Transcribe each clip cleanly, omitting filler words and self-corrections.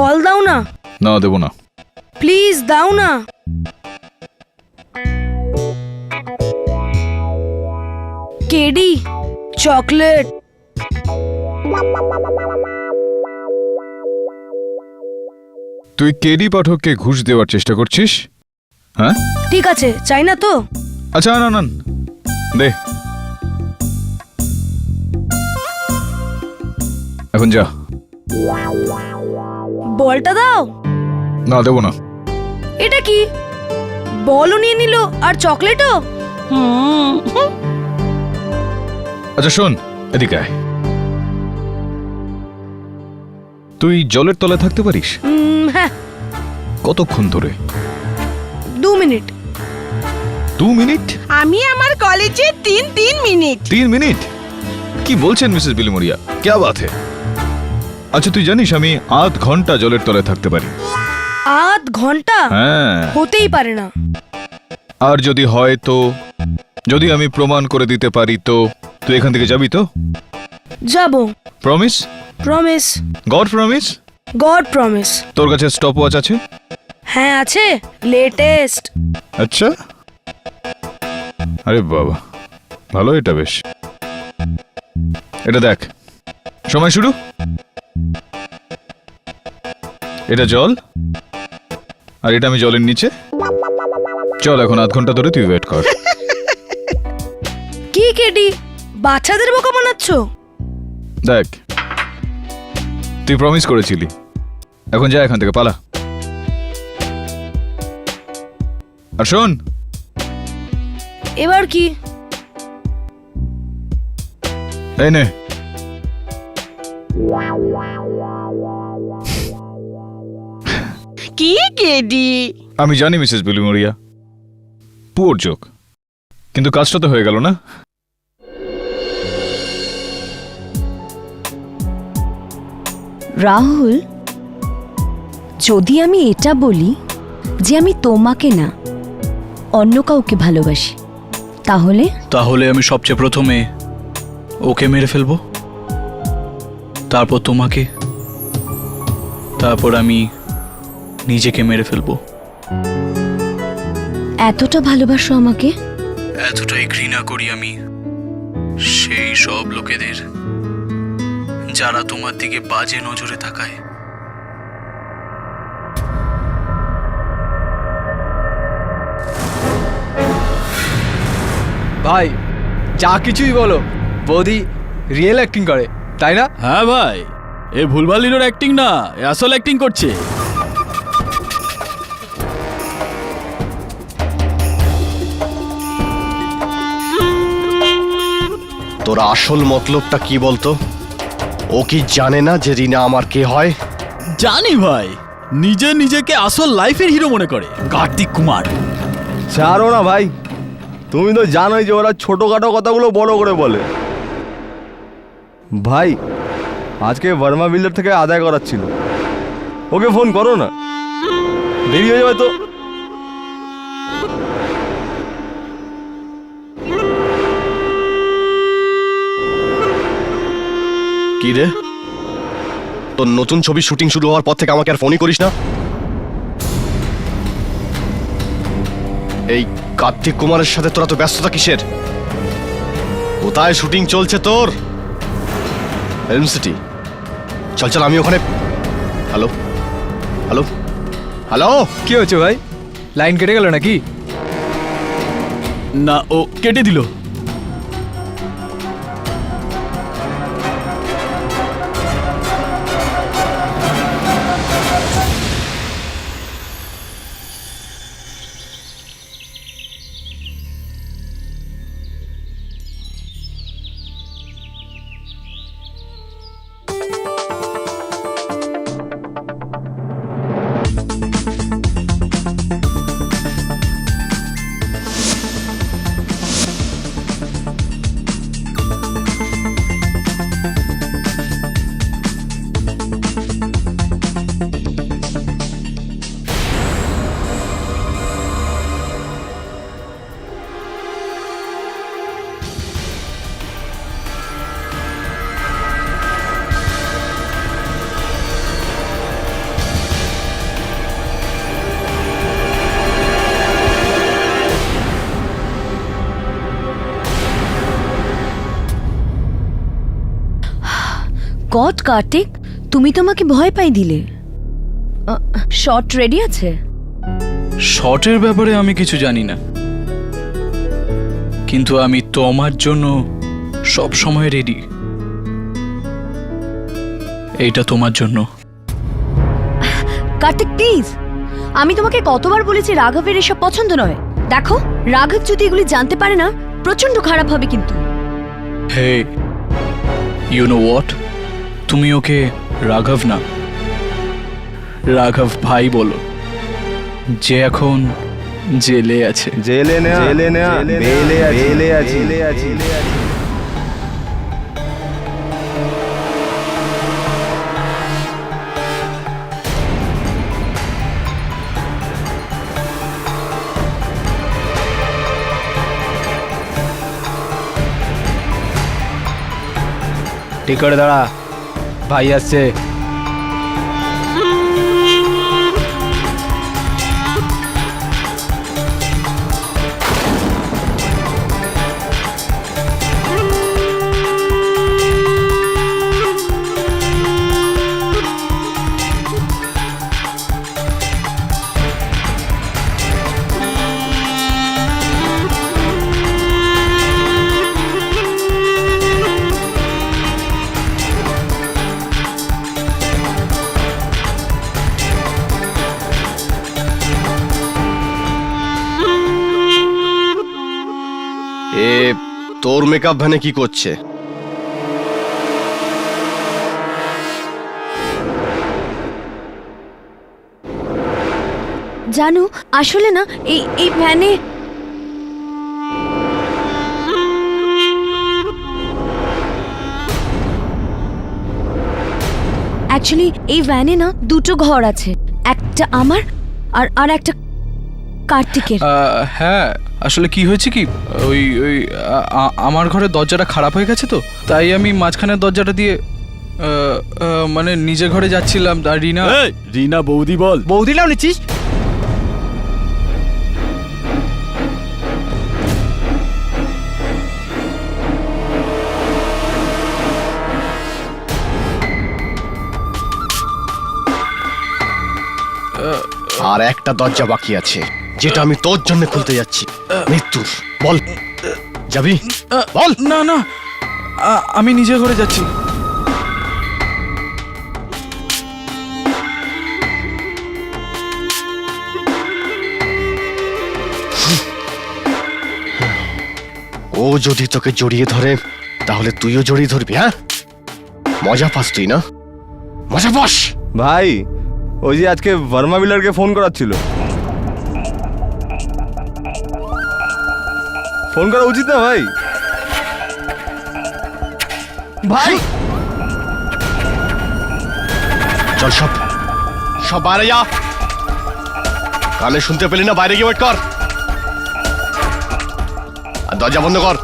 বল দাও না। না দেবো না। প্লিজ দাও না। KD chocolate. তুই কেডি পাঠককে ঘুষ দেওয়ার চেষ্টা করছিস? হ্যাঁ ঠিক আছে, চাই না তো। আচ্ছা না না দে, এখন যা। বলটা দাও। না দেবো না। এটা কি, বলও নিয়ে নিল আর চকলেটও? আচ্ছা শোন, এদিকে আয়। তুই জলের তলায় থাকতে পারিস? হ্যাঁ। কতক্ষণ ধরে? 2 মিনিট। 2 মিনিট? আমি আমার কলেজে 3 মিনিট। 3 মিনিট? কি বলছেন মিসেস বিলিমোরিয়া, क्या बात है? আচ্ছা তুই জানিস আমি আধ ঘন্টা জলের তলায় থাকতে পারি। আধ ঘন্টা? হ্যাঁ। হতেই পারে না। আর যদি হয় তো, যদি আমি প্রমাণ করে দিতে পারি তো তুই এখান থেকে যাবি তো? যাব। Promise? Promise. God promise? God promise. তোর কাছে স্টপ ওয়াচ আছে? হ্যাঁ আছে, লেটেস্ট। আচ্ছা, আরে বাবা ভালো, এটা বেশ। এটা দেখ, সময় শুরু। এটা জল, আর এটা আমি জলের নিচে। চল এখন আধ ঘন্টা ধরে তুই ওয়েট কর। কি কেডি, বাচ্চাদের বোকা বানাচ্ছ? দেখ, তুই প্রমিস করেছিলি, এখন যা এখান থেকে, পালা। আর শোন, এবার কি? এই নে। কি কেডি? আমি জানি মিসেস বিলিমোরিয়া, পুয়ার জোক, কিন্তু কাজটা তো হয়ে গেল না? রাহুল, যদি আমি এটা বলি যে আমি তোমাকে না অন্য কাউকে ভালোবাসি, তাহলে? তাহলে আমি সবচেয়ে প্রথমে ওকে মেরে ফেলবো, তারপর তোমাকে, তারপর আমি নিজেকে মেরে ফেলবো। এতটা ভালোবাসো আমাকে? এতটাই ঘৃণা করি আমি সেই সব লোকেদের যারা তোমার দিকে বাজে নজরে তাকায়। ভাই যা কিছুই বলো, বৌদি রিয়েল অ্যাক্টিং করে, তাই না? হ্যাঁ ভাই, এ ভুলভাল হিরোর অ্যাক্টিং না, এ আসল অ্যাক্টিং করছে। তোর আসল মতলবটা কি বলতো? ও কি জানে না যে রিনা আমার কে হয়? জানি ভাই, নিজেকে আসল লাইফের হিরো মনে করে কার্তিক কুমার। ছাড়ো না ভাই, তুমি তো জানোই যে ওরা ছোটখাটো কথাগুলো বড় করে বলে। ভাই আজকে বর্মা বিল্ডার থেকে আদায় করার ছিল, ওকে ফোন করো না, দেরি হয়ে যাবে তো। কি রে, তোর নতুন ছবি শুটিং শুরু হওয়ার পর থেকে আমাকে আর ফোনই করিস না? এই কার্তিক কুমারের সাথে তোরা তো ব্যস্ততা কিসের? কোথায় শুটিং চলছে তোর? Film city. চল চল, আমি ওখানে। হ্যালো হ্যালো হ্যালো, কি হচ্ছে ভাই, লাইন কেটে গেল নাকি? না, ও কেটে দিল। গড কার্তিক, তুমি তো আমাকে ভয় পাই দিলে। শট রেডি আছে? শটের ব্যাপারে আমি কিছু জানি না, কিন্তু আমি তোমার জন্য সব সময় রেডি। এইটা তোমার জন্য। কার্তিক প্লিজ, আমি তোমাকে কতবার বলেছি রাঘবের এসব পছন্দ নয়। দেখো, রাঘব যদি এগুলি জানতে পারে না, প্রচন্ড খারাপ হবে কিন্তু। হে, ইউ নো হোয়াট, তুমি ওকে রাঘব না, রাঘব ভাই বলো, যে এখন জেলে আছে। জেলে নেয়া বেলে আছি। ঠিক করে দাঁড়া, ভাই আসছে। এ তোর মেকআপ ভ্যানে কি করছে? জানো, আসলে না এই ভ্যানে অ্যাকচুয়ালি এই ভ্যানে না দুটো ঘর আছে, একটা আমার আর একটা কার্তিকের। হ্যাঁ, আসলে কি হয়েছে কি, ওই ওই আমার ঘরের দরজাটা খারাপ হয়ে গেছে, তো তাই আমি মাঝখানের দরজাটা দিয়ে মানে নিজের ঘরে যাচ্ছিলাম। আর রিনা, এই, রিনা বৌদি বল। বৌদি নাও নিচ্ছিস? আর একটা দরজা বাকি আছে, যেটা আমি তোর জন্য খুলতে যাচ্ছি। মৃত্যুর, বল যাবি? বল। না না, আমি নিজের ঘরে যাচ্ছি। ও যদি তোকে জড়িয়ে ধরে, তাহলে তুইও জড়িয়ে ধরবি। হ্যাঁ, মজা পাস তুই না? মজা পাস। ভাই, ওই যে আজকে বর্মা বিল্ডারকে ফোন করাচ্ছিল। ফোন করা উচিত না ভাই? ভাই চল, সব বাইরে যা। কানে শুনতে পেলি না? বাইরে গিয়ে ওয়েট কর আর দরজা বন্ধ কর।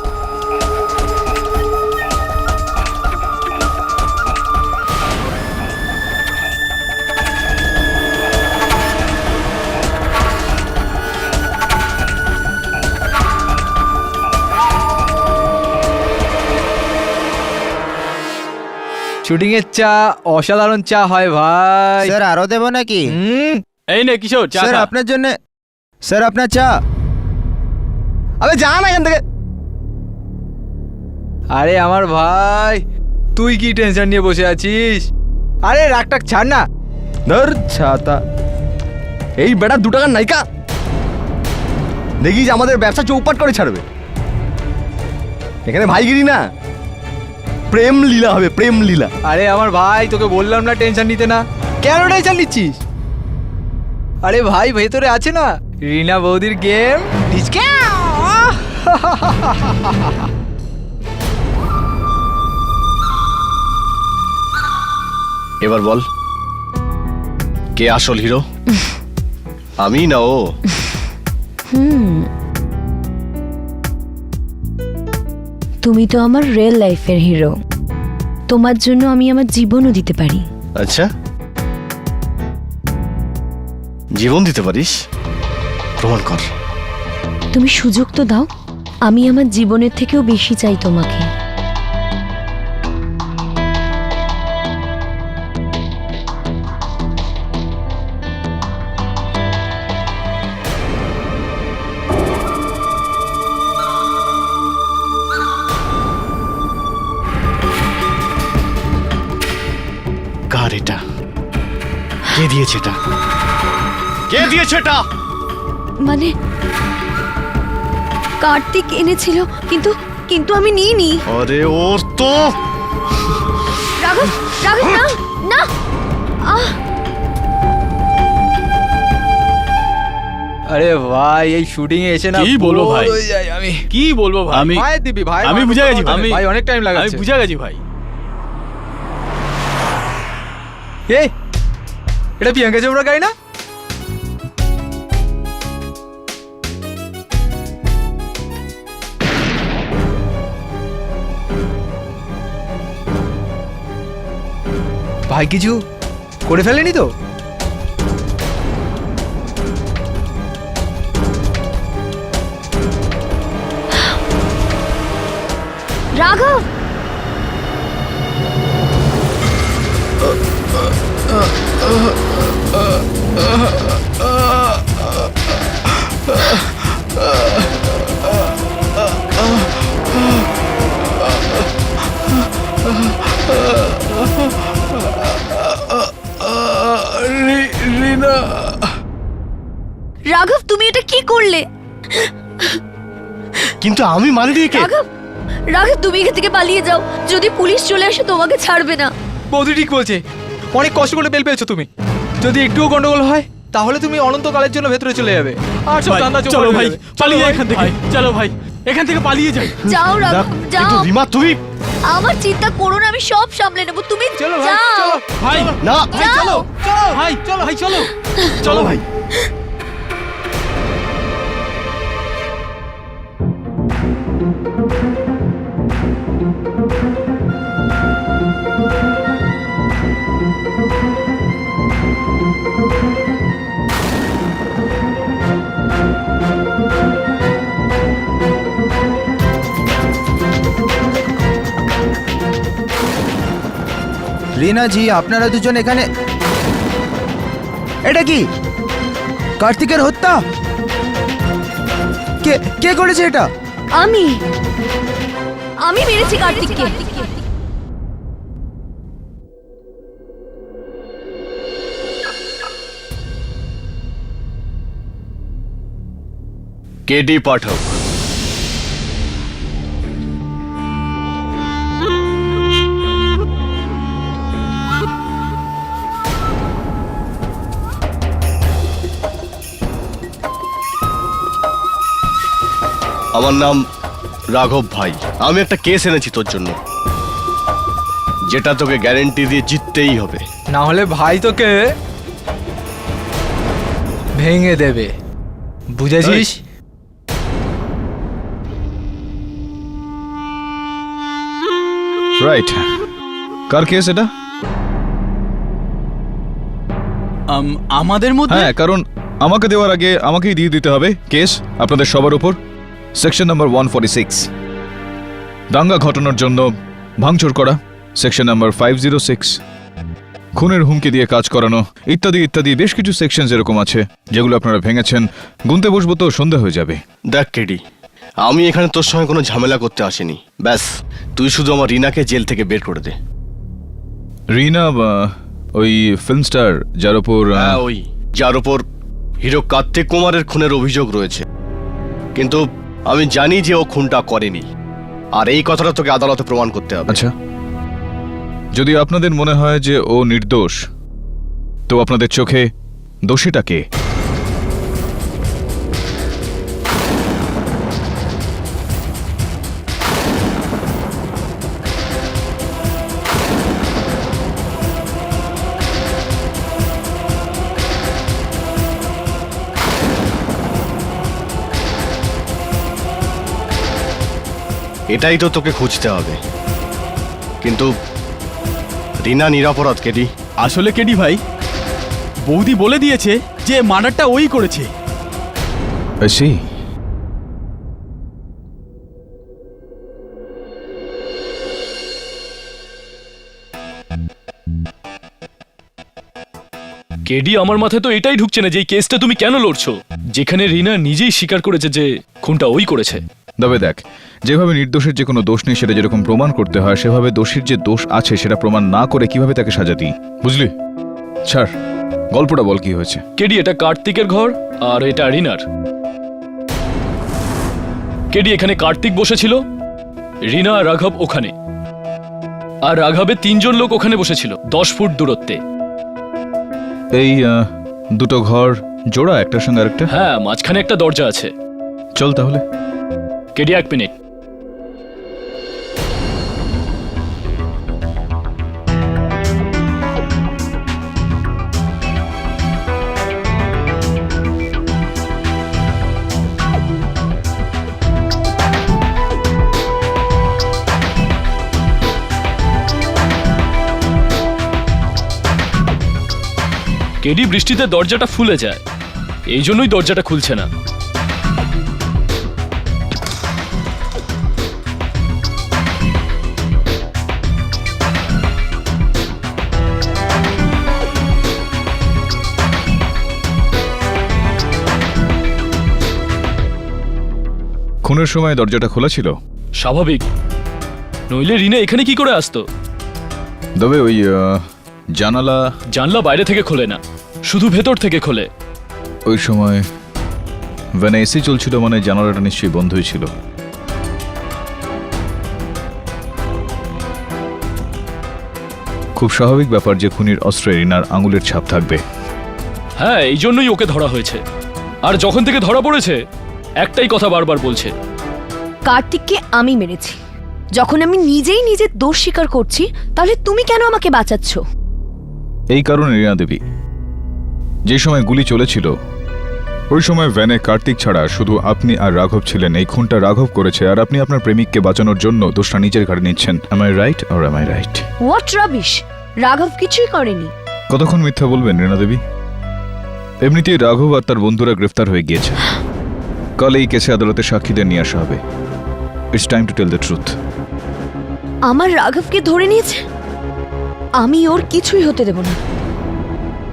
শুটিং এর চা অসাধারণ চা হয় ভাই। স্যার আরো দেবো নাকি? এই নে কিশোর, চা স্যার খা। আপনার জন্য, স্যার আপনার চা। আবে যা না এখান থেকে। আরে আমার ভাই, তুই কি টেনশন নিয়ে বসে আছিস? আরে রাগটাক ছাড় না। ধর ছাতা, এই বেটা 2 টাকার নাইকা, দেখিস আমাদের ব্যবসা চৌপাট করে ছাড়বে। এখানে ভাইগিরি না, প্রেম লীলা হবে, প্রেম লীলা। আরে আমার ভাই, তোকে বললাম না টেনশন নিতে না, কেন টেনশন নিচ্ছিস? আরে ভাই, ভেতরে আছে না রিনা বৌদির গেম। এবার বল, কে আসল হিরো? আমি না ও? তুমি তো আমার রিয়েল লাইফের হিরো, তোমার জন্য আমি আমার জীবনও দিতে পারি। আচ্ছা, জীবন দিতে পারিস? প্রমাণ কর। তুমি সুযোগ তো দাও, আমি আমার জীবনের থেকেও বেশি চাই তোমাকে। দিয়েছে এটা? কে দিয়েছে এটা? মানে কার্তিক এনেছিল, কিন্তু কিন্তু আমি নিইনি। আরে ওর তো রাঘব, রাঘব, না না। আহ, আরে ভাই এই শুটিং এ এসে না কি বলবো ভাই? bore হয়ে যাই আমি। কি বলবো ভাই? আমি ভাই দিবি ভাই, আমি বুঝে গেছি ভাই। ভাই অনেক টাইম আমি লাগাচ্ছে। বুঝে গেছি ভাই। এই এটা প্রিয়াঙ্কা চোপড়া গাড়ি না? ভাই কিছু করে ফেলেনি তো? রাঘব, রিনা, রাঘব, তুমি এটা কি করলে? কিন্তু আমি মানিনি একে। রাঘব, রাঘব, তুমি এখান থেকে পালিয়ে যাও। যদি পুলিশ চলে আসে তোমাকে ছাড়বে না। বৌদি ঠিক বলছে, অনেক কষ্ট করে বেল পেয়েছো তুমি। যদি একটুও গন্ডগোল হয় তাহলে তুমি অনন্তকালের জন্য ভেতরে চলে যাবে। আর সব ভাই, ধান্দা চোপড় চলো হয়ে ভাই, যাবে। পালিয়ে চলো যাই এখান থেকে। ভাই। চলো ভাই, এখান থেকে পালিয়ে যাই। যাও রাঘব, যাও। কিন্তু রিমা তুমি আমার চিন্তা করো না, আমি সব সামলে নেব। তুমি চলো ভাই, যাও। চলো। ভাই, না ভাই চলো, চলো ভাই, চলো ভাই, চলো, চলো ভাই। রিনা জি, আপনারা দুজন এখানে? এটা কি কার্তিকের হত্যা? কে কে করেছে এটা? আমি আমি মেরেছি কার্তিককে। কেডি পাঠক। আমার নাম রাঘব ভাই। আমি একটা কেস এনেছি তোর জন্য, যেটা তোকে গ্যারেন্টি দিয়ে জিততেই হবে। না হলে ভাই তোকে ভেঙে দেবে, বুঝেছিস? রাইট, কার কেস এটা? আমাদের মধ্যে? হ্যাঁ, কারণ আমাকে দেওয়ার আগে আমাকেই দিয়ে দিতে হবে কেস আপনাদের সবার উপর। সেকশন নাম্বার 146, দাঙ্গা ঘটানোর জন্য ভাঙচুর করা। সেকশন নাম্বার 506, খুনের হুমকি দিয়ে কাজ করানো, ইত্যাদি ইত্যাদি। বেশ কিছু সেকশন এরকম আছে যেগুলো আপনারা ভেঙেছেন। গুনতে বসবো তো সন্ধ্যা হয়ে যাবে। দেখ কেডি, আমি এখানে তোর সঙ্গে কোনো ঝামেলা করতে আসিনি। ব্যাস তুই শুধু আমার রিনাকে জেল থেকে বের করে দে। রিনা, ওই ফিল্ম স্টার যার ওপর হ্যাঁ, ওই যার ওপর হিরো কার্তিক কুমারের খুনের অভিযোগ রয়েছে। কিন্তু আমি জানি যে ও খুনটা করেনি, আর এই কথাটা তোকে আদালতে প্রমাণ করতে হবে। আচ্ছা, যদি আপনাদের মনে হয় যে ও নির্দোষ, তো আপনাদের চোখে দোষীটা কে? এটাই তো তোকে খুঁজতে হবে। কিন্তু রিনা নিরাপরাধ কেডি। আসলে কেডি ভাই, বৌদি বলে দিয়েছে যে মার্ডারটা ওই করেছে। সেই কেডি, আমার মাথায় তো এটাই ঢুকছে না যে এই কেসটা তুমি কেন লড়ছো, যেখানে রিনা নিজেই স্বীকার করেছে যে খুনটা ওই করেছে। তবে দেখ, যেভাবে নির্দোষের যে কোনো দোষ নেই সেটা যেরকম প্রমাণ করতে হয়, সেভাবে দোষীর যে দোষ আছে সেটা প্রমাণ না করে কিভাবে তাকে সাজা দিই, বুঝলি? ছাড়, গল্পটা বল, কি হয়েছে? কেডি, এটা কার্তিকের ঘর আর এটা রিনার। কেডি, এখানে কার্তিক বসেছিল, রিনা আর রাঘব ওখানে, আর রাঘবের 3 জন লোক ওখানে বসেছিল 10 ফুট দূরত্বে। এই দুটো ঘর জোড়া, একটার সঙ্গে আরেকটা? হ্যাঁ, মাঝখানে একটা দরজা আছে। চল তাহলে। KD, 1 minute. কেডি, বৃষ্টিতে দরজাটা ফুলে যায়, এই জন্যই দরজাটা খুলছে না। খুনের সময় দরজাটা খোলা ছিল? স্বাভাবিক, নইলে রিনা এখানে কি করে আসতো? তবে ওই জানালা জানলা বাইরে থেকে খোলে না, শুধু ভেতর থেকে খোলে। ওই সময় ভ্যানে এসি চলছিল, মানে জানালাটা নিশ্চয়ই বন্ধই ছিল। খুব স্বাভাবিক ব্যাপার যে খুনির অস্ত্রে রিনার আঙুলের ছাপ থাকবে। হ্যাঁ, এই জন্যই ওকে ধরা হয়েছে। আর যখন থেকে ধরা পড়েছে একটাই কথা বারবার বলছে, কার্তিককে আমি মেরেছি। যখন আমি নিজেই নিজের দোষ স্বীকার করছি, তাহলে তুমি কেন আমাকে বাঁচাচ্ছ? এই কারণে রিনা দেবী, যে সময় গুলি চলেছিল ওই সময় ভ্যানে কার্তিক ছাড়া শুধু আপনি আর রাঘব ছিলেন। এই খুনটা রাঘব করেছে, আর আপনি আপনার প্রেমিককে বাঁচানোর জন্য দোষটা নিজের ঘাড়ে নিচ্ছেন। Am I right or am I right? What rubbish! রাঘব কিছুই করেনি। কতক্ষণ মিথ্যা বলবেন রিনা দেবী? এমনিতেই রাঘব আর তার বন্ধুরা গ্রেফতার হয়ে গিয়েছে। কাল এই কেসে আদালতে সাক্ষীদের নিয়ে আসা হবে। It's time to tell the truth. আমার রাঘবকে ধরে নিয়েছে, আমি ওর কিছুই হতে দেব না।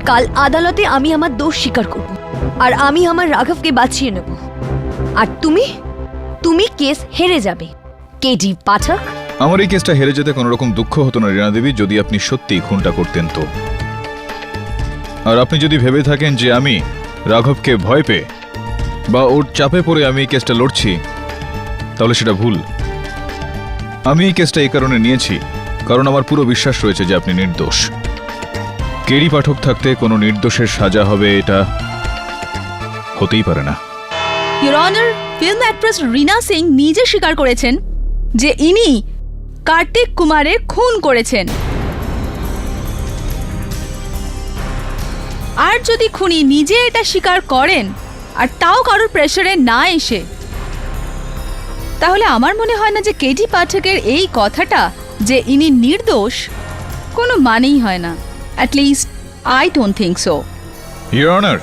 কাল আদালতে আমি আমার দোষ স্বীকার করব, আর আমি আমার রাঘবকে বাঁচিয়ে নেব। আর তুমি কেস হেরে যাবে, কেডি পাঠক। আমার এই কেসটা হেরে যেতে কোনো রকম দুঃখ হতো না রিনা দেবী, যদি আপনি সত্যিই খুনটা করতেন তো। আর আপনি যদি ভেবে থাকেন যে আমি রাঘবকে ভয় পেয়ে বা ওর চাপে পড়ে আমি এই কেসটা লড়ছি, তাহলে সেটা ভুল। আমি এই কেসটা এই কারণে নিয়েছি কারণ আমার পুরো বিশ্বাস রয়েছে যে আপনি নির্দোষ। কেডি পাঠক থাকতে কোনো নির্দোষের সাজা হবে, এটা হতেই পারে না। ইওর অনার, ফিল্ম অ্যাক্ট্রেস রিনা সিং নিজে স্বীকার করেছেন যে ইনি কার্তিক কুমারের খুন করেছেন। আর যদি খুনি নিজে এটা স্বীকার করেন, আর তাও কারোর প্রেসারে না এসে, তাহলে আমার মনে হয় না যে কেডি পাঠকের এই কথাটা যে ইনি নির্দোষ কোনো মানেই হয় না। At least I don't think so. Your honour,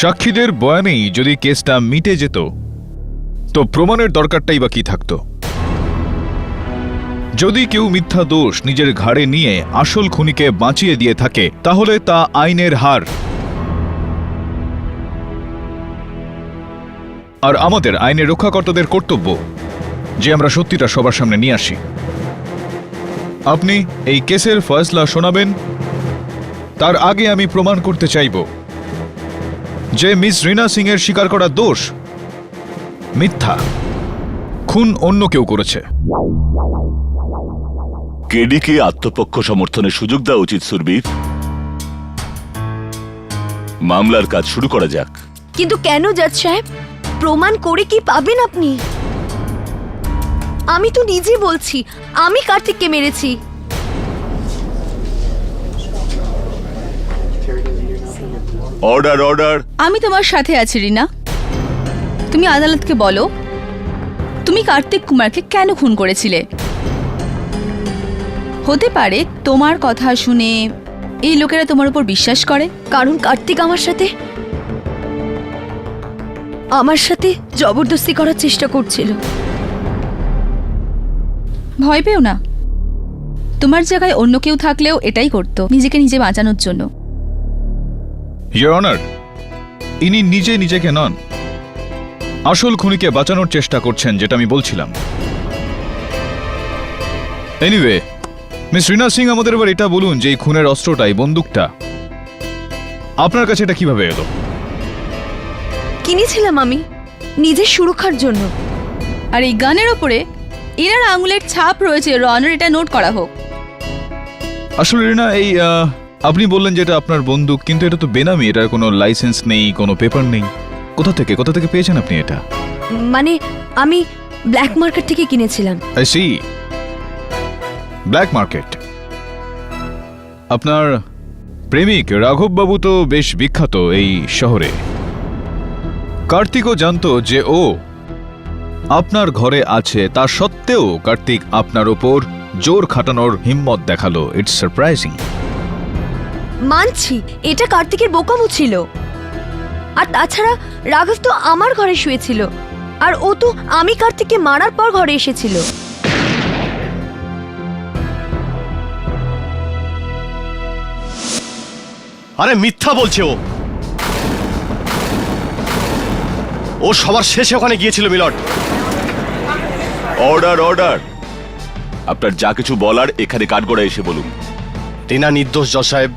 সাক্ষীদের বয়ানেই যদি কেসটা মিটে যেত তো প্রমাণের দরকারটাই বা কি থাকতো? যদি কেউ মিথ্যা দোষ নিজের ঘাড়ে নিয়ে আসল খুনিকে বাঁচিয়ে দিয়ে থাকে, তাহলে তা আইনের হার। আর আমাদের আইনের রক্ষাকর্তাদের কর্তব্য যে আমরা সত্যিটা সবার সামনে নিয়ে আসি। আপনি এই কেসের ফয়সলা শোনাবেন, তার আগে আমি প্রমাণ করতে চাইব যে মিস রিনা সিং এর স্বীকার করা দোষ মিথ্যা, খুন অন্য কেউ করেছে। কেডিকে আত্মপক্ষ সমর্থনের সুযোগ দেওয়া উচিত সুরবীর। মামলার কাজ শুরু করা যাক। কিন্তু কেন জাজ সাহেব? প্রমাণ করে কি পাবেন আপনি? আমি তো নিজে বলছি আমি কার্তিককে মেরেছি। Order, order. আমি তোমার সাথে আছি রিনা। তুমি আদালতকে বলো তুমি কার্তিক কুমারকে কেন খুন করেছিলে। হতে পারে তোমার কথা শুনে এই লোকেরা তোমার উপর বিশ্বাস করে। কারণ কার্তিক আমার সাথে জবরদস্তি করার চেষ্টা করছিল। ভয় পেও না, তোমার জায়গায় অন্য কেউ থাকলেও এটাই করত, নিজেকে নিজে বাঁচানোর জন্য। ইওর অনার, ইনি নিজে নিজেকে নন, আসল খুনিকে বাঁচানোর চেষ্টা করছেন, যেটা আমি বলছিলাম। এনিওয়ে, মিস রীনা সিং, আমাদের এবার এটা বলুন যে এই খুনের অস্ত্রটা, এই বন্দুকটা আপনার কাছে এটা কিভাবে এলো? কিনেছিলাম আমি নিজের সুরক্ষার জন্য। আর এই গানের ওপরে এনার আঙুলের ছাপ রয়েছে, রনার এটা নোট করা হোক। আসলে রীনা, এই আপনি বললেন যে এটা আপনার বন্দুক, কিন্তু এটা তো বেনামি, এটার কোনো লাইসেন্স নেই, কোনো পেপার নেই। কোথা থেকে পেয়েছেন আপনি এটা? মানে আমি ব্ল্যাক মার্কেট থেকে কিনেছিলাম। I see, black market. আপনার প্রেমিক রাঘব বাবু তো বেশ বিখ্যাত এই শহরে। কার্তিকও জানতো যে ও আপনার ঘরে আছে, তা সত্ত্বেও কার্তিক আপনার ওপর জোর খাটানোর হিম্মত দেখালো। It's surprising. মানছি এটা কার্তিকের বোকামো ছিল, আর তাছাড়া রাঘব তো আমার ঘরে শুয়েছিল, আর ও তো আমি কার্তিককে মারার পর ঘরে এসেছিল। আরে মিথ্যা বলছে ও। ও সবার শেষে ওখানে গিয়েছিল মিলট। অর্ডার অর্ডার, আপনার যা কিছু বলার এখানে কাঠগড়ায় এসে বলুন। রিনা নির্দোষ জজ সাহেব,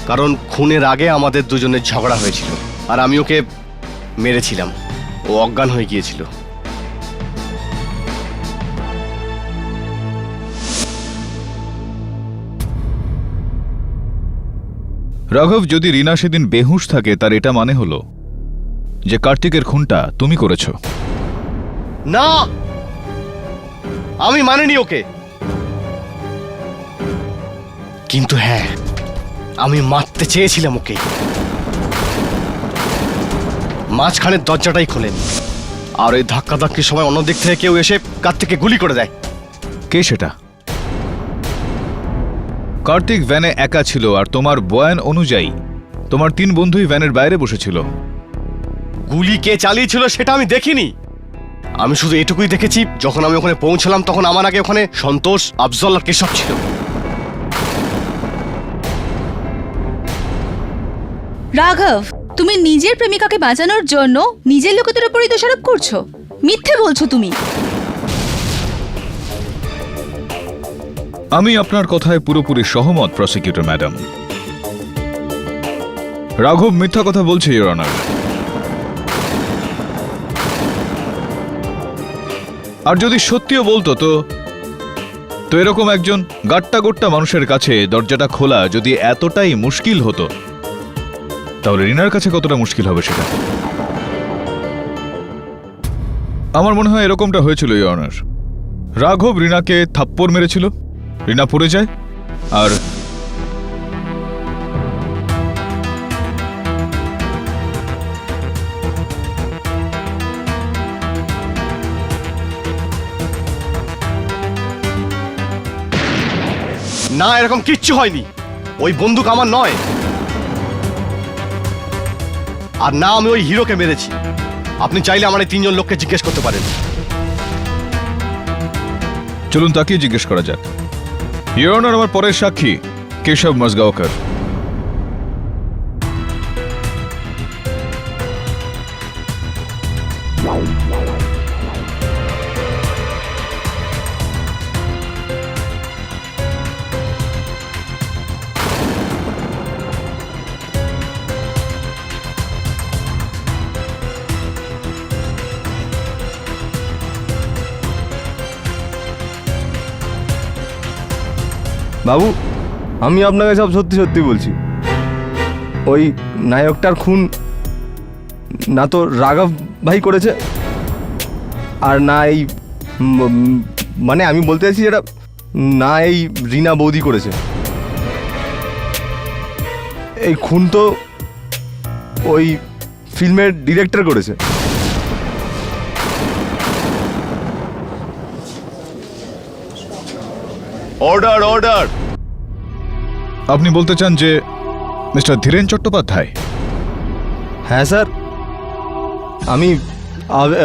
কারণ খুনের আগে আমাদের দুজনের ঝগড়া হয়েছিল, আর আমি ওকে মেরেছিলাম। ও অজ্ঞান হয়ে গিয়েছিল। রাঘব, যদি রীনা সেদিন বেহুশ থাকে, তার এটা মানে হলো যে কার্তিকের খুনটা তুমি করেছো। না, আমি মানিনি ওকে, কিন্তু হ্যাঁ, আমি মারতে চেয়েছিলাম ওকে। মাঝখানের দরজাটাই খোলেন, আর ওই ধাক্কাধাক্কির সময় অন্যদিক থেকে কেউ এসে কার্তিককে গুলি করে দেয়। কে সেটা? কার্তিক ভ্যানে একা ছিল, আর তোমার বয়ান অনুযায়ী তোমার 3 বন্ধুই ভ্যানের বাইরে বসেছিল। গুলি কে চালিয়েছিল সেটা আমি দেখিনি। আমি শুধু এটুকুই দেখেছি, যখন আমি ওখানে পৌঁছলাম তখন আমার আগে ওখানে সন্তোষ, আফজল আর কেশব ছিল। রাঘব, তুমি নিজের প্রেমিকাকে বাঁচানোর জন্য নিজের লোকেদের উপরই দোষারোপ করছো। মিথ্যে বলছো তুমি। আমি আপনার কথায় পুরোপুরি সহমত প্রসিকিউটর ম্যাডাম। রাঘব মিথ্যা কথা বলছে, ইওর অনার। আর যদি সত্যিও বলতো তো এরকম একজন গাট্টা মানুষের কাছে দরজাটা খোলা যদি এতটাই মুশকিল হতো, তাহলে রিনার কাছে কতটা মুশকিল হবে সেটা। আমার মনে হয় এরকমটা হয়েছিল, ইওর অনার। রাঘব রিনাকে থাপ্পড় মেরেছিল, রিনা পড়ে যায়, আর না, এরকম কিচ্ছু হয়নি। ওই বন্দুক আমার নয়, আর না আমি ওই হিরোকে মেরেছি। আপনি চাইলে আমার এই 3 জন লোককে জিজ্ঞেস করতে পারেন। চলুন তাকেই জিজ্ঞেস করা যাক। ইওর অনার, আমার পরের সাক্ষী কেশব মজগাঁওকর। বাবু, আমি আপনাকে সব সত্যি সত্যি বলছি। ওই নায়কটার খুন না তো রাঘব ভাই করেছে, আর না এই মানে আমি বলতে চাইছি যেটা, না এই রিনা বৌদি করেছে। এই খুন তো ওই ফিল্মের ডিরেক্টর করেছে। Order order. আপনি বলতে চান যে মিস্টার ধীরেন চট্টোপাধ্যায়? হ্যাঁ স্যার, আমি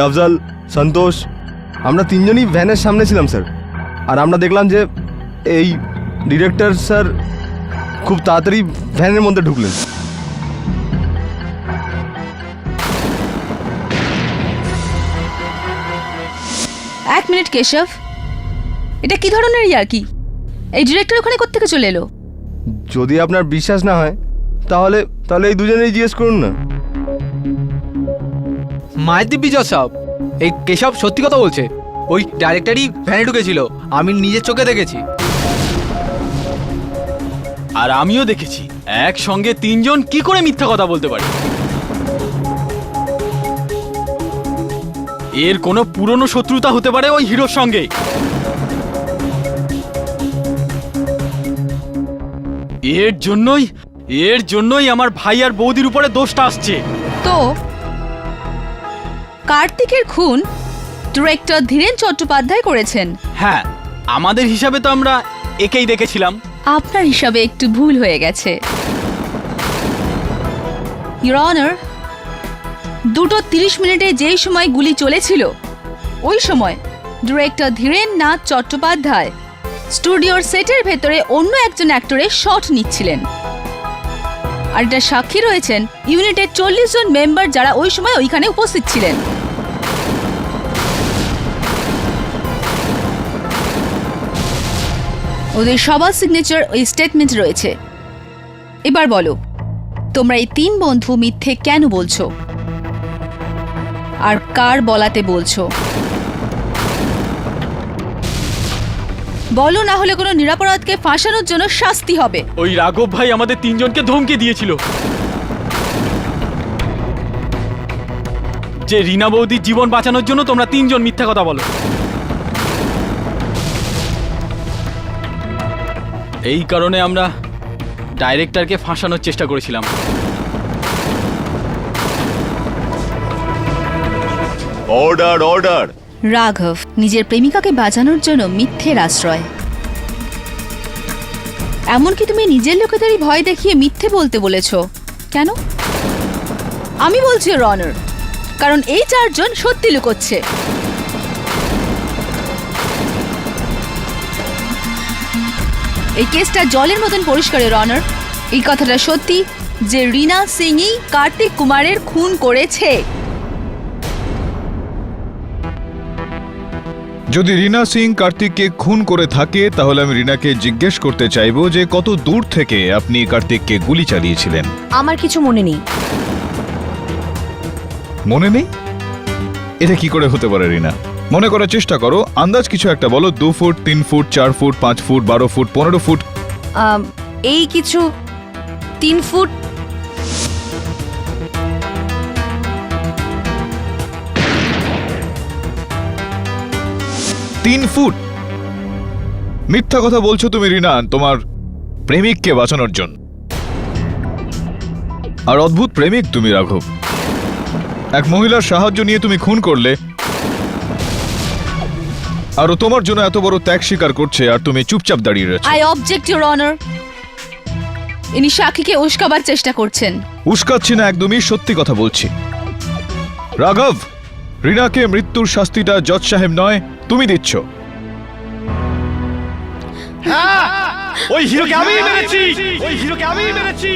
আফজাল, সন্তোষ, আমরা 3 জনই ভ্যানের সামনে ছিলাম স্যার। আর আমরা দেখলাম যে এই ডিরেক্টর স্যার খুব তাড়াতাড়ি ভ্যানের মধ্যে ঢুকলেন। এক মিনিট কেশব, এটা কি ধরনের ইয়ার্কি? এই ডিরেক্টর ওখানে কোত্থেকে চলে এলো? যদি আপনার বিশ্বাস না হয় তাহলে তাহলে এই দুজনেই জিজ্ঞেস করুন না। মায়ের দিব্যি সব এই কেশব সত্যি কথা বলছে। ওই ডাইরেক্টরই ভ্যানে ঢুকেছিল, আমি নিজের চোখে দেখেছি। আর আমিও দেখেছি একসঙ্গে তিনজন কি করে মিথ্যা কথা বলতে পারে। এর কোনো পুরনো শত্রুতা হতে পারে ওই হিরোর সঙ্গে। এর জন্যই আমার ভাই আর বৌদির উপরে দোষটা আসছে। তো কার্তিকের খুন ডিরেক্টর ধীরেন চট্টোপাধ্যায় করেছেন। হ্যাঁ, আমাদের হিসাবে তো আমরা একেই দেখেছিলাম। আপনার হিসাবে একটু ভুল হয়ে গেছে। ইওর অনার, 2:30 যেই সময় গুলি চলেছিল ওই সময় ডিরেক্টর ধীরেন নাথ চট্টোপাধ্যায় স্টুডিওর সেটের ভেতরে অন্য একজন অ্যাক্টরের শট নিচ্ছিলেন। আর এটা সাক্ষী রয়েছেন ইউনিটের 40 জন মেম্বার যারা ওই সময় ওইখানে উপস্থিত ছিলেন। ওদের সবার সিগনেচার ওই স্টেটমেন্ট রয়েছে। এবার বলো, তোমরা এই 3 বন্ধু মিথ্যে কেন বলছো আর কার বলাতে বলছো? বলো, না হলে কোনো নিরাপরাধকে ফাঁসানোর জন্য শাস্তি হবে। ওই রাঘব ভাই আমাদের তিনজনকে ধমকি দিয়েছিল যে রিনা বৌদির জীবন বাঁচানোর জন্য তোমরা তিনজন মিথ্যা কথা বলো। এই কারণে আমরা ডাইরেক্টরকে ফাঁসানোর চেষ্টা করেছিলাম। Order order. রাঘব নিজের প্রেমিকাকে বাঁচানোর জন্য মিথ্যের আশ্রয়। এমনকি তুমি নিজের লোকেদেরই ভয় দেখিয়ে মিথ্যে বলতে বলেছো কেন? আমি বলছি ইওর অনার, কারণ এই 4 জন সত্যি লুকোচ্ছে। এই কেসটা জলের মতন পরিষ্কার ইওর অনার। এই কথাটা সত্যি যে রিনা সিংই কার্তিক কুমারের খুন করেছে। যদি রিনা সিং কার্তিককে খুন করে থাকে তাহলে আমি রিনাকে জিজ্ঞেস করতে চাইবো যে কত দূর থেকে আপনি কার্তিককে গুলি চালিয়েছিলেন। আমার কিছু মনে নেই। মনে নেই? এটা কি করে হতে পারে রিনা? মনে করার চেষ্টা করো, আন্দাজ কিছু একটা বলো। 2 foot, 3 foot, 4 foot, 5 foot, 12 foot, 15 foot. এই কিছু 3 ফুট। তিন ফুট? মিথ্যা কথা বলছো তুমি রিনা তোমার প্রেমিককে বাঁচানোর জন্য। আর অদ্ভুত প্রেমিক তুমি রাঘব। এক মহিলার সাহায্য নিয়ে তুমি খুন করলে, আর ও তোমার জন্য এত বড় ত্যাগ স্বীকার করছে আর তুমি চুপচাপ দাঁড়িয়ে রয়েছো। I object your honour. ইনি সাক্ষীকে উস্কাবার চেষ্টা করছেন। উস্কাচ্ছি না, একদমই সত্যি কথা বলছি। রাঘব, রিনাকে মৃত্যুর শাস্তিটা জজ সাহেব নয় তুমি দিচ্ছ। ওই হিরোকে আমিই মেরেছি, ওই হিরোকে আমিই মেরেছি।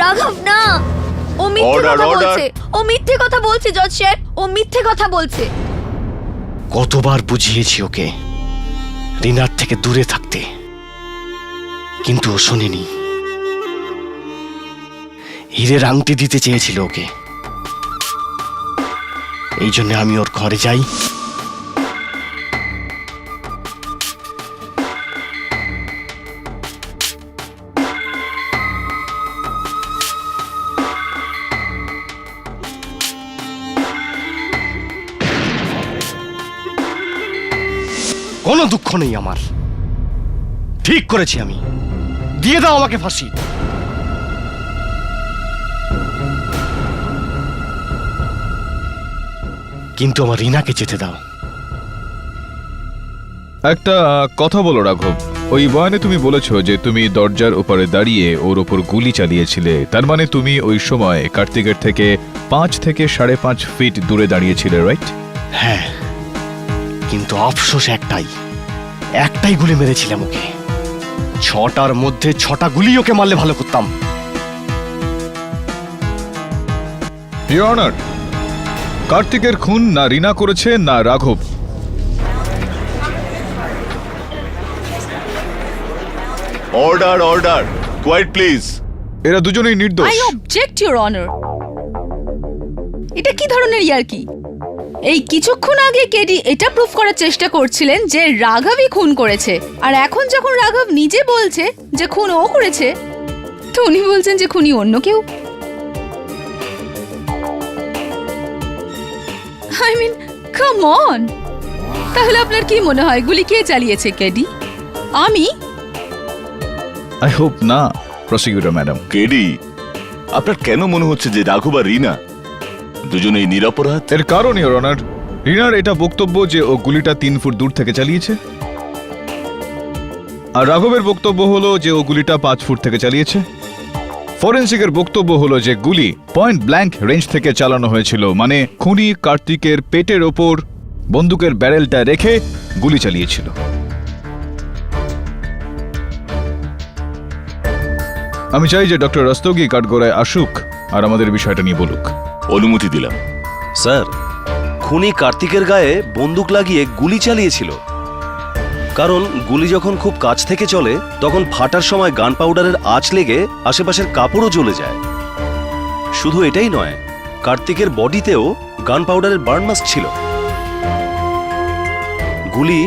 রাঘব না, ও মিথ্যে কথা বলছে। ও মিথ্যে কথা বলছে জজ সাহেব, ও মিথ্যে কথা বলছে। কতবার বুঝিয়েছি ওকে রিনার থেকে দূরে থাকতে, কিন্তু ও শোনেনি। হীরের আংটি দিতে চেয়েছিল ওকে, এই জন্য আমি ওর ঘরে যাই। কোনো দুঃখ নেই আমার, ঠিক করেছি আমি। দিয়ে দাও আমাকে ফাঁসি। কিন্তু আমার রিনাকে যেতে দাও। একটা কথা বলো রাঘব, ওই বয়ানে তুমি বলেছো যে তুমি দরজার ওপারে দাঁড়িয়ে ওর ওপর গুলি চালিয়েছিলে। তার মানে তুমি ওই সময় কার্তিকের থেকে 5 থেকে 5.5 ফিট দূরে দাঁড়িয়েছিলে, রাইট? হ্যাঁ, কিন্তু আফসোস একটাই গুলি মেরেছিলাম ওকে। 6টার মধ্যে 6টা গুলি ওকে মারলে ভালো করতাম। ইওর অনার, কার্তিকের খুন না রিনা করেছে না রাঘব, অর্ডার অর্ডার, কোয়াইট প্লিজ। এরা দুজনেই নির্দোষ। I object your honour. এটা কি ধরনের ইয়ার্কি? এই কিছুক্ষণ আগে কেডি এটা প্রুফ করার চেষ্টা করছিলেন যে রাঘবই খুন করেছে, আর এখন যখন রাঘব নিজে বলছে যে খুন ও করেছে, তো উনি বলছেন যে খুনি অন্য কেউ। I mean come on. তাহলে আপনার কি মনে হয় গুলি কে চালিয়েছে, কেডি? আমি? আই হোপ না প্রসিকিউটর ম্যাডাম। কেডি, আপনার কেন মনে হচ্ছে যে রাঘব আর রিনা দুজনেই নিরপরাধ? এর কারণ ইওর অনার, রিনার এটা বক্তব্য যে ও গুলিটা 3 ফুট দূর থেকে চালিয়েছে, আর রাঘবের বক্তব্য হলো যে ও গুলিটা 5 ফুট থেকে চালিয়েছে। ফরেন্সিকের বক্তব্য হলো যে গুলি পয়েন্ট ব্ল্যাঙ্ক রেঞ্জ থেকে চালানো হয়েছিল, মানে খুনি কার্তিকের পেটের ওপর বন্দুকের ব্যারেলটা রেখে গুলি চালিয়েছিল। আমি চাই যে ডক্টর রস্তগি কাঠগড়ায় আসুক আর আমাদের বিষয়টা নিয়ে বলুক। অনুমতি দিলাম। স্যার, খুনি কার্তিকের গায়ে বন্দুক লাগিয়ে গুলি চালিয়েছিল, কারণ গুলি যখন খুব কাছ থেকে চলে তখন ফাটার সময় গান পাউডারের আঁচ লেগে আশেপাশের কাপড়ও জ্বলে যায়। শুধু এটাই নয়, কার্তিকের বডিতেও গান পাউডারের বার্ন মাস্ক ছিল। গুলি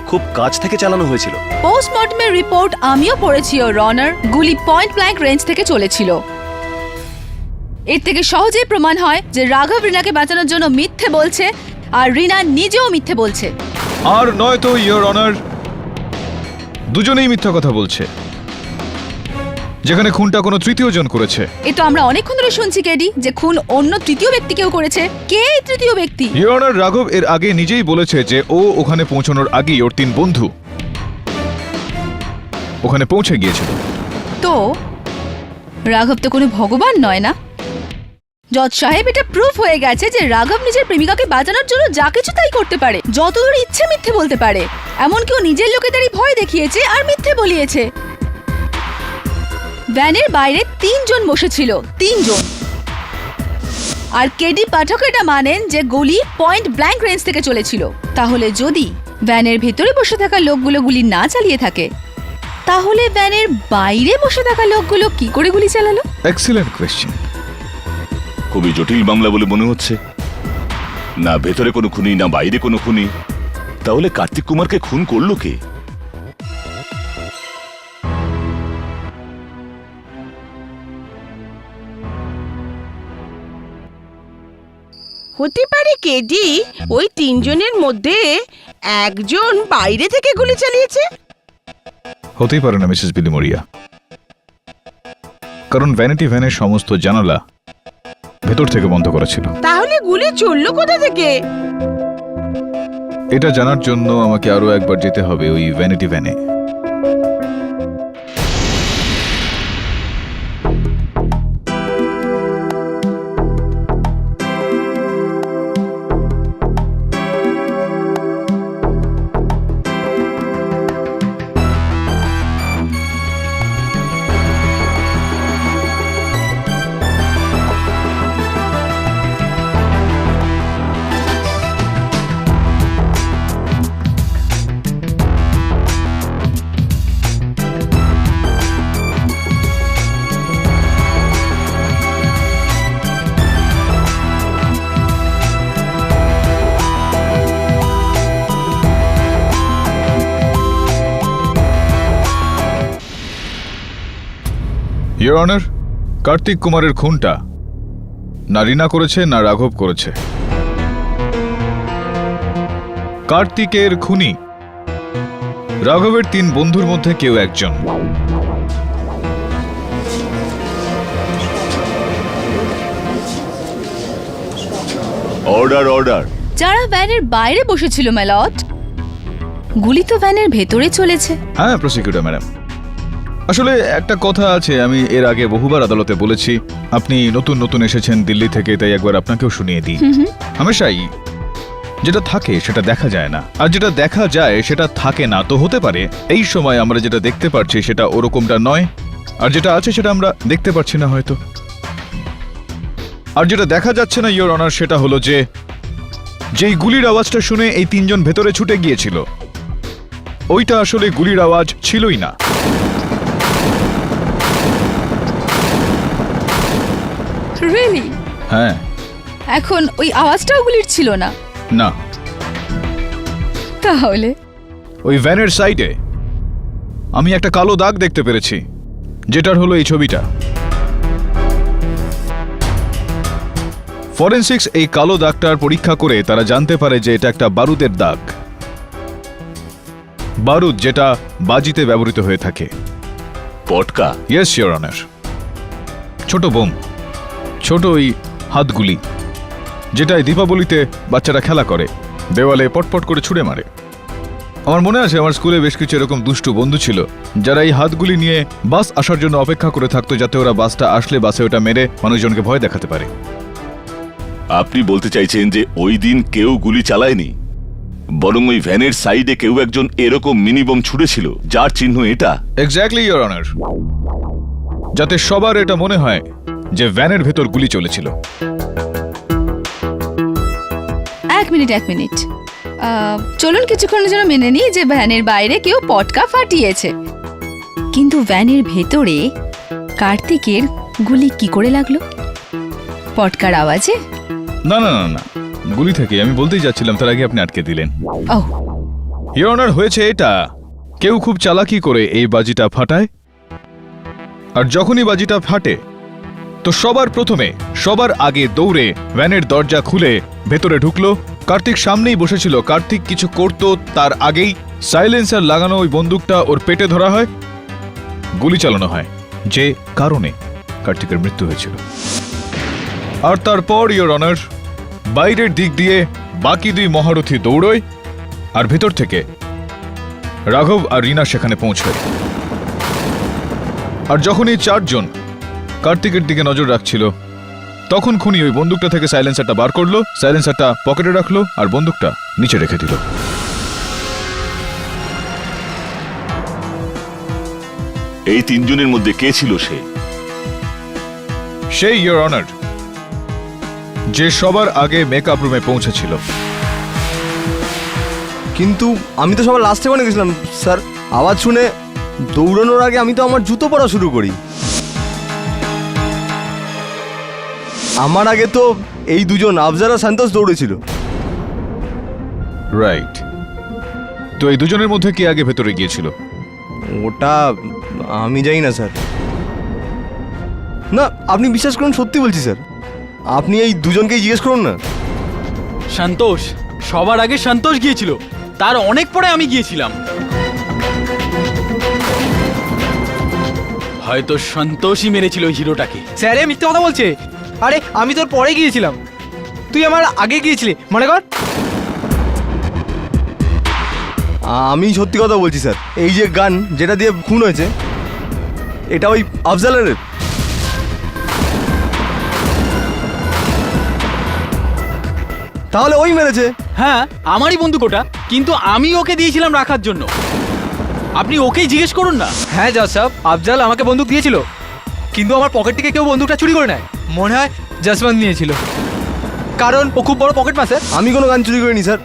খুব কাছ থেকে চালানো হয়েছিল। পোস্টমর্টমের রিপোর্ট আমিও পড়েছি ইওর অনার। গুলি পয়েন্ট ব্ল্যাঙ্ক রেঞ্জ থেকে চলেছিল। এর থেকে সহজেই প্রমাণ হয় যে রাঘব রিনাকে বাঁচানোর জন্য মিথ্যে বলছে, আর রিনা নিজেও মিথ্যে বলছে। আর নয় তো ইওর অনার, দুজনেই মিথ্যা কথা বলছে, যেখানে খুনটা কোনো তৃতীয় জন করেছে। এ তো আমরা অনেকক্ষণ ধরে শুনছি কেডি যে খুন অন্য তৃতীয় ব্যক্তি কেউ করেছে। কে এই তৃতীয় ব্যক্তি? ইওর অনার, রাঘব এর আগে নিজেই বলেছে যে ও ওখানে পৌঁছানোর আগেই ওর 3 বন্ধু ওখানে পৌঁছে গিয়েছিল। তো রাঘব তো কোনো ভগবান নয় না? জজ সাহেব, এটা প্রুফ হয়ে গেছে যে রাঘব নিজের প্রেমিকাকে বাঁচানোর জন্য যা কিছু তাই করতে পারে, যতদূর ইচ্ছে মিথ্যে বলতে পারে। এমনকি ও নিজের লোকেদেরই ভয় দেখিয়েছে আর মিথ্যে বলিয়েছে। ভ্যানের বাইরে 3 জন বসেছিল, 3 জন। আর কেডি পাঠক এটা মানেন যে গুলি পয়েন্ট ব্ল্যাঙ্ক রেঞ্জ থেকে চলেছিল। তাহলে যদি ভ্যানের ভেতরে বসে থাকা লোকগুলো গুলি না চালিয়ে থাকে, তাহলে ভ্যানের বাইরে বসে থাকা লোকগুলো কি করে গুলি চালালো? Excellent question. খুবই জটিল মামলা বলে মনে হচ্ছে। না ভেতরে কোনো খুনি, না বাইরে কোনো খুনি। তাহলে কার্তিক কুমারকে খুন করলো কে? হতে পারে কেডি ওই 3 জনের মধ্যে একজন বাইরে থেকে গুলি চালিয়েছে। হতেই পারে না মিসেস বিলি মরিয়া, কারণ ভ্যানিটি ভ্যানের সমস্ত জানালা ভেতর থেকে বন্ধ করা ছিল। তাহলে গুলি চললো কোথা থেকে? এটা জানার জন্য আমাকে আরো একবার যেতে হবে ওই ভ্যানিটি ভ্যানে। ইওর অনার, কার্তিক কুমারের খুনটা না রিনা করেছে না রাঘব করেছে। কার্তিকের খুনি রাঘবের 3 বন্ধুর মধ্যে কেউ একজন। Order order. যারা ভ্যানের বাইরে বসেছিল ম্যালট, গুলি তো ভ্যানের ভেতরে চলেছে। হ্যাঁ প্রসিকিউটর ম্যাডাম, আসলে একটা কথা আছে, আমি এর আগে বহুবার আদালতে বলেছি। আপনি নতুন নতুন এসেছেন দিল্লি থেকে, তাই একবার আপনাকেও শুনিয়ে দিই। হামেশাই যেটা থাকে সেটা দেখা যায় না, আর যেটা দেখা যায় সেটা থাকে না। তো হতে পারে এই সময় আমরা যেটা দেখতে পাচ্ছি সেটা ওরকমটা নয়, আর যেটা আছে সেটা আমরা দেখতে পাচ্ছি না হয়তো। আর যেটা দেখা যাচ্ছে না ইওর অনার, সেটা হলো যে যেই গুলির আওয়াজটা শুনে এই 3 জন ভেতরে ছুটে গিয়েছিল, ওইটা আসলে গুলির আওয়াজ ছিলই না। রিয়েলি? হ্যাঁ। এখন ওই আওয়াজটাও গুলির ছিল না? না, তাহলে ওই ভ্যানের সাইডে আমি একটা কালো দাগ দেখতে পেরেছি, যেটার হলো এই ছবিটা। ফরেনসিক্স এই কালো দাগটার পরীক্ষা করে তারা জানতে পারে যে এটা একটা বারুদের দাগ। বারুদ যেটা বাজিতে ব্যবহৃত হয়ে থাকে। পটকা? Yes your honour. ছোট বোম, ছোট ওই হাতগুলি, যেটাই দীপাবলিতে বাচ্চারা খেলা করে, দেওয়ালে পটপট করে ছুঁড়ে মারে। আমার মনে আছে আমার স্কুলে বেশ কিছু এরকম দুষ্টু বন্ধু ছিল, যারা এই হাতগুলি নিয়ে বাস আসার জন্য অপেক্ষা করে থাকতো, যাতে ওরা বাসটা আসলে বাসে ওটা মেরে মানুষজনকে ভয় দেখাতে পারে। আপনি বলতে চাইছেন যে ওই দিন কেউ গুলি চালায়নি, বরং ওই ভ্যানের সাইডে কেউ একজন এরকম মিনি বোম ছুড়েছিল, যার চিহ্ন এটা? এক্স্যাক্টলি ইওর অনার, যাতে সবার এটা মনে হয় যে ভ্যানের ভেতর গুলি চলেছিল। এক মিনিট, চলুন কিছুক্ষণের জন্য মেনে নিই যে ভ্যানের বাইরে কেউ পটকা ফাটিয়েছে, কিন্তু ভ্যানের ভেতরে কার্তিকের গুলি কি করে লাগলো? পটকার আওয়াজে? না না না না, গুলি থেকে আমি বলতেই যাচ্ছিলাম, তার আগে আপনি আটকে দিলেন। ওহ, ইওর অনার, হয়েছে এটা, কেউ খুব চালাকি করে এই বাজিটা ফাটায়, আর যখনই বাজিটা ফাটে তো সবার প্রথমে সবার আগে দৌড়ে ভ্যানের দরজা খুলে ভেতরে ঢুকলো। কার্তিক সামনেই বসেছিল, কার্তিক কিছু করতো তার আগেই সাইলেন্সার লাগানো ওই বন্দুকটা ওর পেটে ধরা হয়, গুলি চালানো হয়, যে কারণে কার্তিকের মৃত্যু হয়েছিল। আর তারপর ইওর অনার, বাইরের দিক দিয়ে বাকি দুই মহারথী দৌড়য়, আর ভেতর থেকে রাঘব আর রিনা সেখানে পৌঁছায়। আর যখন এই চারজন কার্তিকের দিকে নজর রাখছিল, তখন খুনি ওই বন্দুকটা থেকে সাইলেন্সারটা বার করলো, সাইলেন্সারটা পকেটে রাখলো, আর বন্দুকটা নিচে রেখে দিল। এই তিনজনের মধ্যে কে ছিল সে? সেই ইওর অনার যে সবার আগে মেকআপ রুমে পৌঁছেছিল। কিন্তু আমি তো সবার লাস্টে মানে গেছিলাম স্যার। আওয়াজ শুনে দৌড়ানোর আগে আমি তো আমার জুতো পরা শুরু করি। আমার আগে তো এই দুজন আফজার আর সন্তোষ দৌড়েছিল। রাইট, তো এই দুজনের মধ্যে কে আগে ভেতরে গিয়েছিল? ওটা আমি জানি না স্যার। না, আপনি বিশ্বাস করুন, সত্যি বলছি স্যার। আপনি এই দুজনকেই জিজ্ঞেস করুন না। সন্তোষ, সবার আগে সন্তোষ গিয়েছিল, তার অনেক পরে আমি গিয়েছিলাম। হয়তো সন্তোষই মেরেছিল ওই হিরোটাকে। স্যারে মিথ্যে কথা বলছে। আরে আমি তোর পরে গিয়েছিলাম, তুই আমার আগে গিয়েছিলি, মনে কর। আমি সত্যি কথা বলছি স্যার। এই যে গান যেটা দিয়ে খুন হয়েছে, এটা ওই আফজালের। তাহলে ওই মেরেছে। হ্যাঁ, আমারই বন্দুক ওটা, কিন্তু আমি ওকে দিয়েছিলাম রাখার জন্য। আপনি ওকেই জিজ্ঞেস করুন না। হ্যাঁ জজ সাহেব, আফজাল আমাকে বন্দুক দিয়েছিল, কিন্তু আমার পকেট থেকে কেউ বন্দুকটা চুরি করে নেয়। মনে হয় জসবন্ত নিয়েছিল, কারণ ও খুব বড় পকেট মাস্টার। আমি কোনো গান চুরি করিনি স্যার।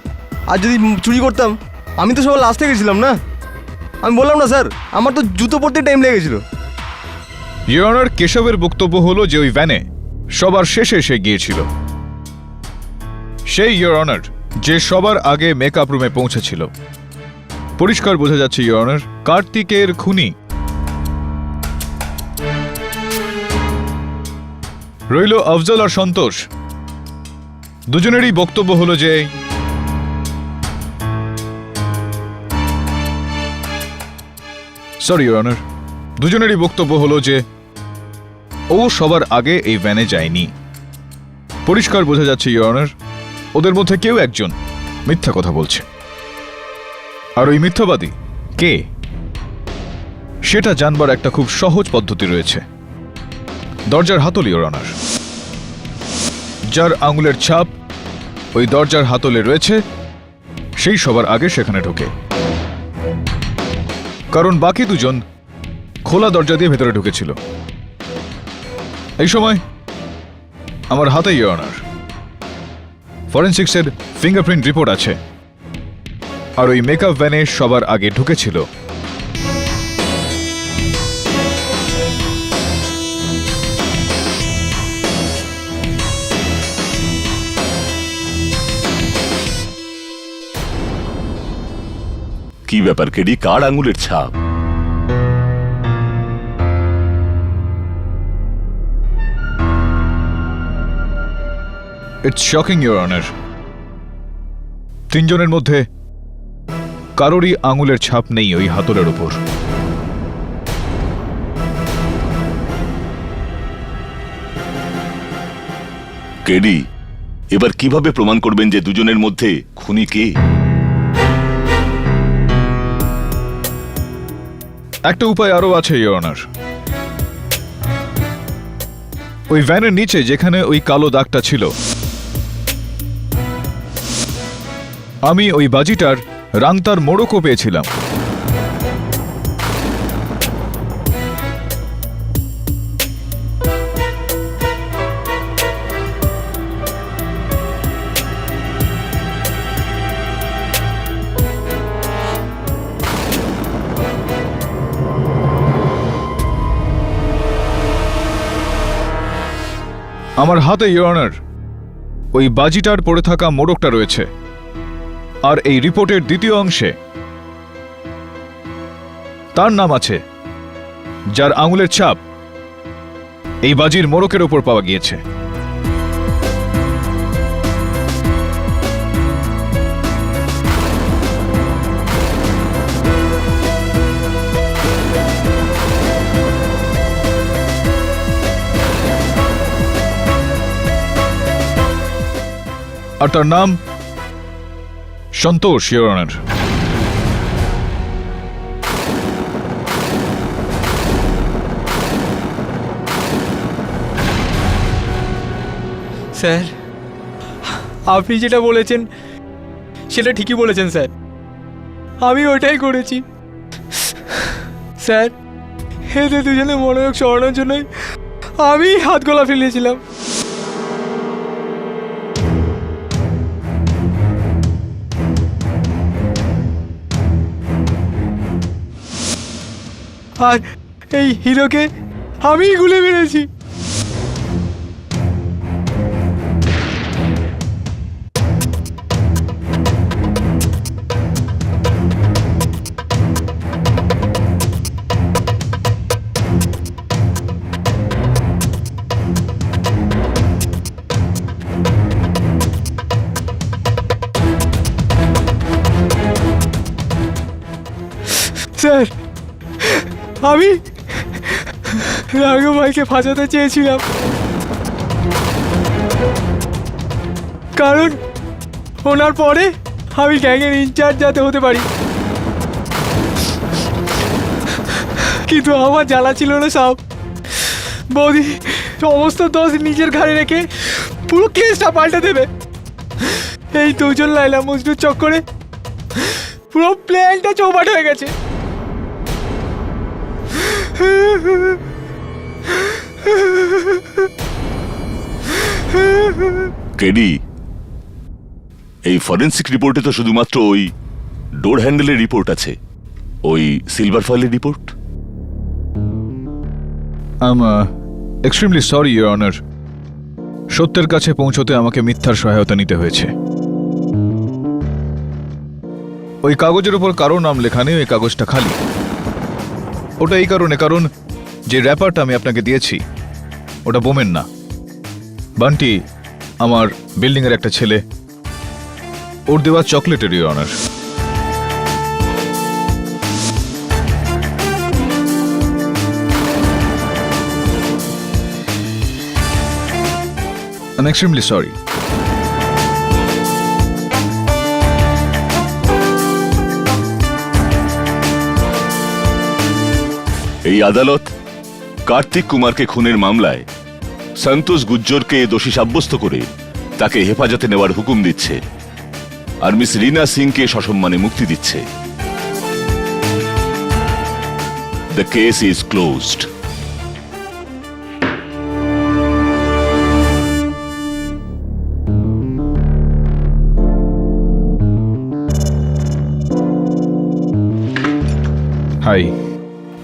আর যদি চুরি করতাম, আমি তো সবার লাস্টে গেছিলাম না। আমি বললাম না স্যার, আমার তো জুতো পরতে টাইম লেগেছিল। ইওর অনার, কেশবের বক্তব্য হলো যে ওই ভ্যানে সবার শেষে এসে গিয়েছিল। সেই ইওর অনার যে সবার আগে মেকআপ রুমে পৌঁছেছিল। পরিষ্কার বোঝা যাচ্ছে ইওর অনার, কার্তিকের খুনি রইল আফজল আর সন্তোষ। দুজনেরই বক্তব্য হলো যে সরি ইওর অনার, দুজনেরই বক্তব্য হলো যে ও সবার আগে এই ভ্যানে যায়নি। পরিষ্কার বোঝা যাচ্ছে ইওর অনার, ওদের মধ্যে কেউ একজন মিথ্যা কথা বলছে। আর ওই মিথ্যাবাদী কে, সেটা জানবার একটা খুব সহজ পদ্ধতি রয়েছে। দরজার হাতল ইওর অনার, যার আঙুলের ছাপ ওই দরজার হাতলে রয়েছে, সেই সবার আগে সেখানে ঢোকে। কারণ বাকি দুজন খোলা দরজা দিয়ে ভেতরে ঢুকেছিল। এই সময় আমার হাতে ইওর অনার ফরেনসিক্সের ফিঙ্গারপ্রিন্ট রিপোর্ট আছে, আর ওই মেকআপ ভ্যানে সবার আগে ঢুকেছিল কি ব্যাপার কেডি, কার আঙুলের ছাপ? ইটস শকিং ইওর অনার, তিনজনের মধ্যে কারোরই আঙুলের ছাপ নেই ওই হাতলের উপর। কেডি, এবার কিভাবে প্রমাণ করবেন যে দুজনের মধ্যে খুনি কে? একটা উপায় আরো আছে ইওর অনার। ওই ভ্যানের নিচে যেখানে ওই কালো দাগটা ছিল, আমি ওই বাজিটার রাংতার মোড়কও পেয়েছিলাম। আমার হাতে ইওর অনার ওই বাজিটার পড়ে থাকা মোড়কটা রয়েছে, আর এই রিপোর্টের দ্বিতীয় অংশে তার নাম আছে, যার আঙুলের ছাপ এই বাজির মোড়কের ওপর পাওয়া গিয়েছে। আর তার নাম সন্তোষ ইওর অনার। স্যার, আপনি যেটা বলেছেন সেটা ঠিকই বলেছেন স্যার, আমি ওটাই করেছি। স্যার, এদের দুজনে মনোযোগ সরানোর জন্যই আমি হাত গলা ফেলেছিলাম। আর এই হিরোকে আমি গুলি মেরেছি। স্যার, আমি রাঘব ভাইকে ফাঁসাতে চেয়েছিলাম, কারণ ওনার পরে আমি গ্যাংয়ের ইনচার্জ যাতে হতে পারি। কিন্তু আমার জ্বালা ছিল না সব। বৌদি সমস্ত দোষ নিজের ঘাড়ে রেখে পুরো কেসটা পাল্টে দেবে। এই দুজন লাইলা মজনুর চক্করে পুরো প্ল্যানটা চৌপাট হয়ে গেছে। কেডি, এই ফরেন্সিক রিপোর্টে তো শুধুমাত্র ওই ডোর হ্যান্ডেলের রিপোর্ট আছে, ওই সিলভার ফয়েলের report. Extremely sorry your honour, সত্যের কাছে পৌঁছতে আমাকে মিথ্যার সহায়তা নিতে হয়েছে। ওই কাগজের উপর কারো নাম লেখা নেই, ওই কাগজটা খালি। ওটা এই কারণ যে র্যাপারটা আমি আপনাকে দিয়েছি ওটা বোমের না। বান্টি আমার বিল্ডিং এর একটা ছেলে, ওর দেওয়া চকলেটের your honour. I'm extremely sorry. এই আদালত কার্তিক কুমারকে খুনের মামলায় সন্তোষ গুজ্জরকে দোষী সাব্যস্ত করে তাকে হেফাজতে নেওয়ার হুকুম দিচ্ছে, আর মিস রিনা সিংকে সসম্মানে মুক্তি দিচ্ছে। The case is closed. Hi.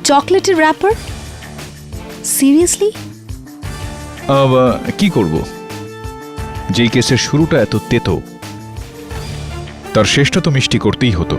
চকলেটের র্যাপার? সিরিয়াসলি? কি করব, যেই কেসের শুরুটা এত তেতো তার শেষটা তো মিষ্টি করতেই হতো।